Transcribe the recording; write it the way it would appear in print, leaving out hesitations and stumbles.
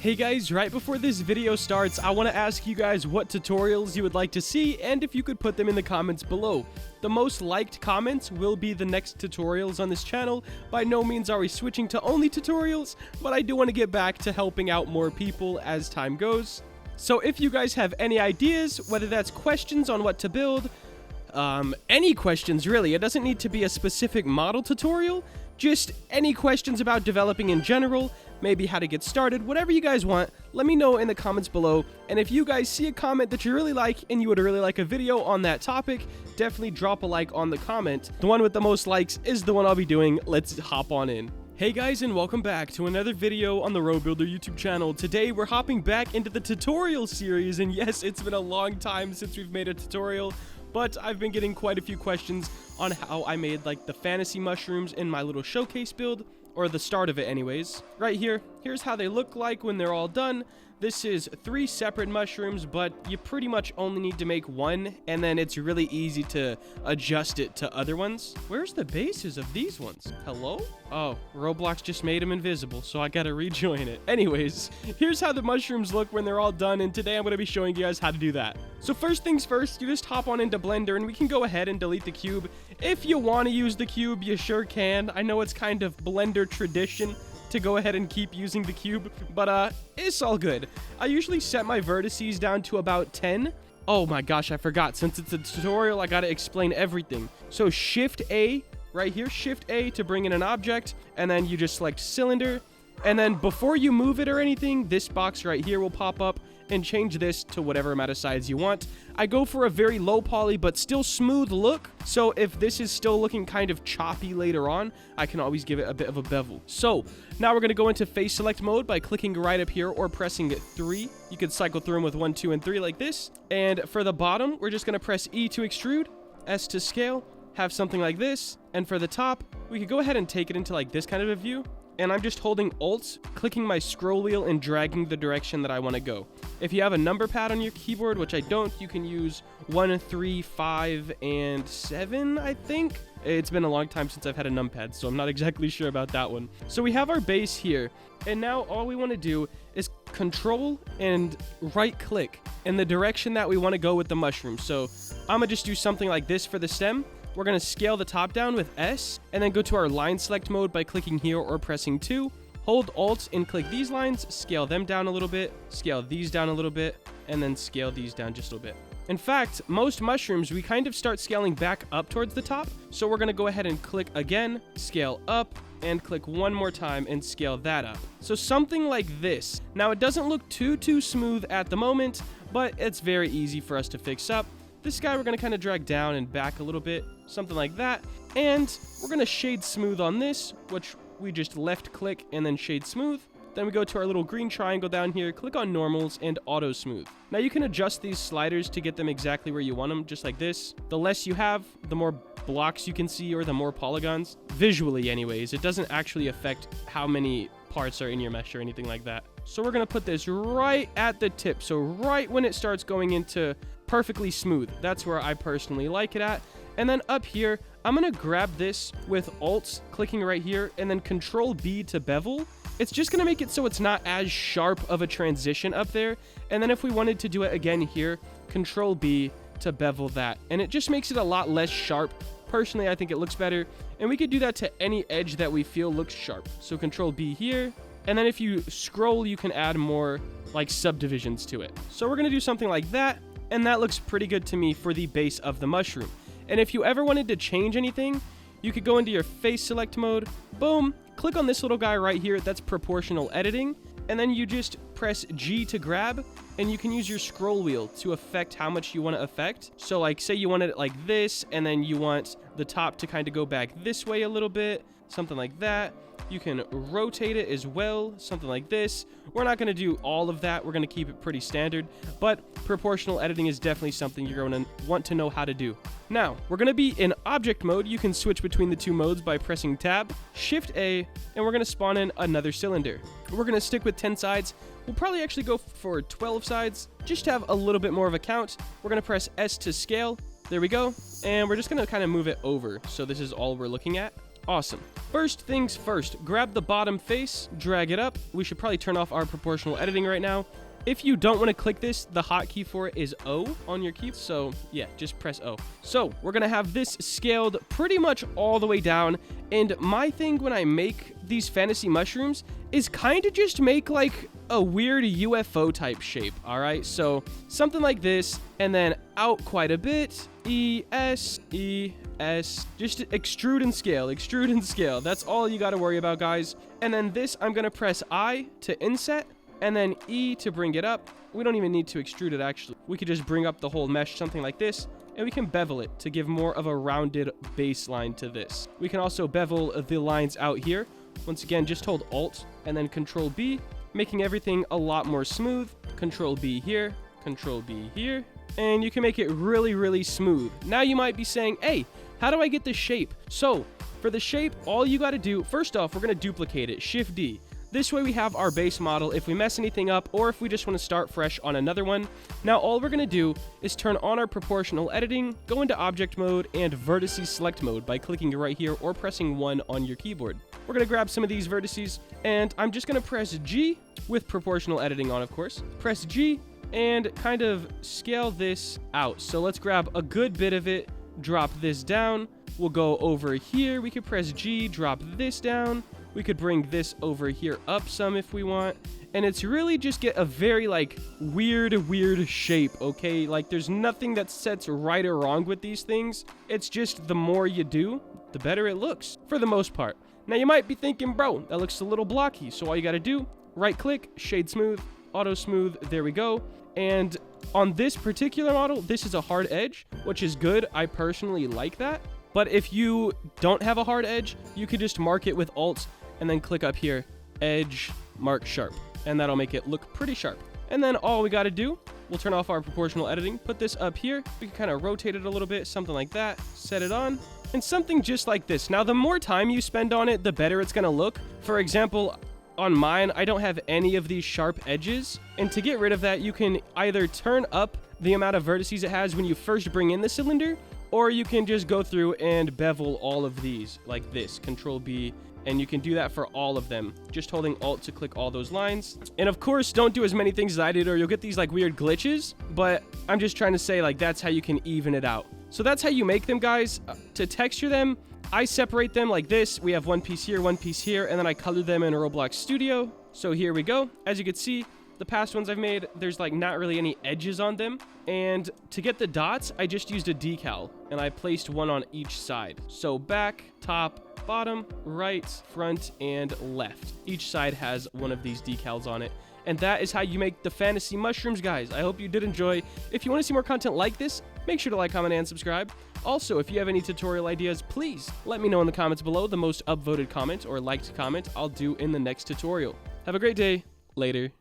Hey guys, right before this video starts, I want to ask you guys what tutorials you would like to see and if you could put them in the comments below. The most liked comments will be the next tutorials on this channel. By no means are we switching to only tutorials, but I do want to get back to helping out more people as time goes. So if you guys have any ideas, whether that's questions on what to build, any questions really, it doesn't need to be a specific model tutorial, just any questions about developing in general, maybe how to get started, whatever you guys want, let me know in the comments below. And if you guys see a comment that you really like and you would really like a video on that topic, definitely drop a like on the comment. The one with the most likes is the one I'll be doing. Let's hop on in. Hey guys, and welcome back to another video on the Road Builder YouTube channel. Today we're hopping back into the tutorial series, and yes, it's been a long time since we've made a tutorial, but I've been getting quite a few questions on how I made like the fantasy mushrooms in my little showcase build, or the start of it anyways. Right here, here's how they look like when they're all done. This is 3 separate mushrooms, but you pretty much only need to make one, and then it's really easy to adjust it to other ones. Where's the bases of these ones? Hello? Oh, Roblox just made them invisible, so I gotta rejoin it. Anyways, here's how the mushrooms look when they're all done, and today I'm gonna be showing you guys how to do that. So first things first, you just hop on into Blender, and we can go ahead and delete the cube. If you want to use the cube, you sure can. I know it's kind of Blender tradition to go ahead and keep using the cube, but it's all good. I usually set my vertices down to about 10. Oh my gosh, I forgot. Since it's a tutorial, I gotta explain everything. So Shift A, right here, Shift A to bring in an object, and then you just select cylinder, and then before you move it or anything, this box right here will pop up and change this to whatever amount of size you want. I go for a very low poly but still smooth look, so if this is still looking kind of choppy later on, I can always give it a bit of a bevel. So now we're going to go into face select mode by clicking right up here or pressing 3. You can cycle through them with 1, 2, and 3 like this. And for the bottom, we're just going to press E to extrude, S to scale, have something like this. And for the top, we could go ahead and take it into like this kind of a view. And I'm just holding Alt, clicking my scroll wheel, and dragging the direction that I want to go. If you have a number pad on your keyboard, which I don't, you can use 1, 3, 5, and 7, I think. It's been a long time since I've had a numpad, so I'm not exactly sure about that one. So we have our base here, and now all we want to do is Control and right-click in the direction that we want to go with the mushroom. So I'm going to just do something like this for the stem. We're going to scale the top down with S, and then go to our line select mode by clicking here or pressing 2. Hold Alt and click these lines, scale them down a little bit, scale these down a little bit, and then scale these down just a little bit. In fact, most mushrooms, we kind of start scaling back up towards the top, so we're going to go ahead and click again, scale up, and click one more time and scale that up. So something like this. Now, it doesn't look too smooth at the moment, but it's very easy for us to fix up. This guy we're going to kind of drag down and back a little bit, something like that. And we're going to shade smooth on this, which we just left click and then shade smooth. Then we go to our little green triangle down here, click on normals and auto smooth. Now you can adjust these sliders to get them exactly where you want them, just like this. The less you have, the more blocks you can see, or the more polygons. Visually anyways, it doesn't actually affect how many parts are in your mesh or anything like that. So we're going to put this right at the tip, so right when it starts going into perfectly smooth. That's where I personally like it at. And then up here, I'm going to grab this with Alt, clicking right here, and then Control B to bevel. It's just going to make it so it's not as sharp of a transition up there. And then if we wanted to do it again here, Control B to bevel that. And it just makes it a lot less sharp. Personally, I think it looks better. And we could do that to any edge that we feel looks sharp. So Control B here. And then if you scroll, you can add more like subdivisions to it. So we're going to do something like that. And that looks pretty good to me for the base of the mushroom. And if you ever wanted to change anything, you could go into your face select mode, boom, click on this little guy right here, that's proportional editing, and then you just press G to grab, and you can use your scroll wheel to affect how much you want to affect. So like say you wanted it like this, and then you want the top to kind of go back this way a little bit, something like that. You can rotate it as well, something like this. We're not going to do all of that. We're going to keep it pretty standard, but proportional editing is definitely something you're going to want to know how to do. Now, we're going to be in object mode. You can switch between the two modes by pressing Tab, Shift A, and we're going to spawn in another cylinder. We're going to stick with 10 sides. We'll probably actually go for 12 sides, just to have a little bit more of a count. We're going to press S to scale. There we go. And we're just going to kind of move it over. So this is all we're looking at. Awesome. First things first, grab the bottom face, drag it up. We should probably turn off our proportional editing right now. If you don't want to click this, the hotkey for it is O on your key. So yeah, just press O. So we're going to have this scaled pretty much all the way down. And my thing when I make these fantasy mushrooms is kind of just make like a weird UFO type shape. All right. So something like this, and then out quite a bit. E, S, just extrude and scale, extrude and scale. That's all you got to worry about, guys. And then this, I'm going to press I to inset. And then E to bring it up. We don't even need to extrude it, actually. We could just bring up the whole mesh, something like this, and we can bevel it to give more of a rounded baseline to this. We can also bevel the lines out here. Once again, just hold Alt and then Control B, making everything a lot more smooth. Control B here, Control B here, and you can make it really, really smooth. Now you might be saying, hey, how do I get the shape? So for the shape, all you got to do, first off, we're going to duplicate it, Shift D. This way we have our base model if we mess anything up or if we just want to start fresh on another one. Now all we're going to do is turn on our proportional editing, go into object mode and vertices select mode by clicking right here or pressing 1 on your keyboard. We're going to grab some of these vertices and I'm just going to press G with proportional editing on, of course. Press G and kind of scale this out. So let's grab a good bit of it, drop this down. We'll go over here. We could press G, drop this down. We could bring this over here up some if we want. And it's really just get a very like weird shape, okay? Like there's nothing that sets right or wrong with these things. It's just the more you do, the better it looks for the most part. Now you might be thinking, bro, that looks a little blocky. So all you got to do, right click, shade smooth, auto smooth. There we go. And on this particular model, this is a hard edge, which is good. I personally like that. But if you don't have a hard edge, you could just mark it with Alt and then click up here, edge, mark sharp, and that'll make it look pretty sharp. And then all we got to do, we'll turn off our proportional editing, put this up here. We can kind of rotate it a little bit, something like that, set it on, and something just like this. Now, the more time you spend on it, the better it's going to look. For example, on mine, I don't have any of these sharp edges. And to get rid of that, you can either turn up the amount of vertices it has when you first bring in the cylinder, or you can just go through and bevel all of these like this, Control B, and you can do that for all of them, just holding Alt to click all those lines. And of course, don't do as many things as I did or you'll get these like weird glitches, but I'm just trying to say like that's how you can even it out. So that's how you make them, guys. To texture them, I separate them like this. We have one piece here, and then I color them in Roblox Studio. So here we go. As you can see, the past ones I've made, there's like not really any edges on them. And to get the dots, I just used a decal and I placed one on each side. So back, top, bottom, right, front, and left. Each side has one of these decals on it. And that is how you make the fantasy mushrooms, guys. I hope you did enjoy. If you want to see more content like this, make sure to like, comment, and subscribe. Also, if you have any tutorial ideas, please let me know in the comments below. The most upvoted comment or liked comment I'll do in the next tutorial. Have a great day. Later.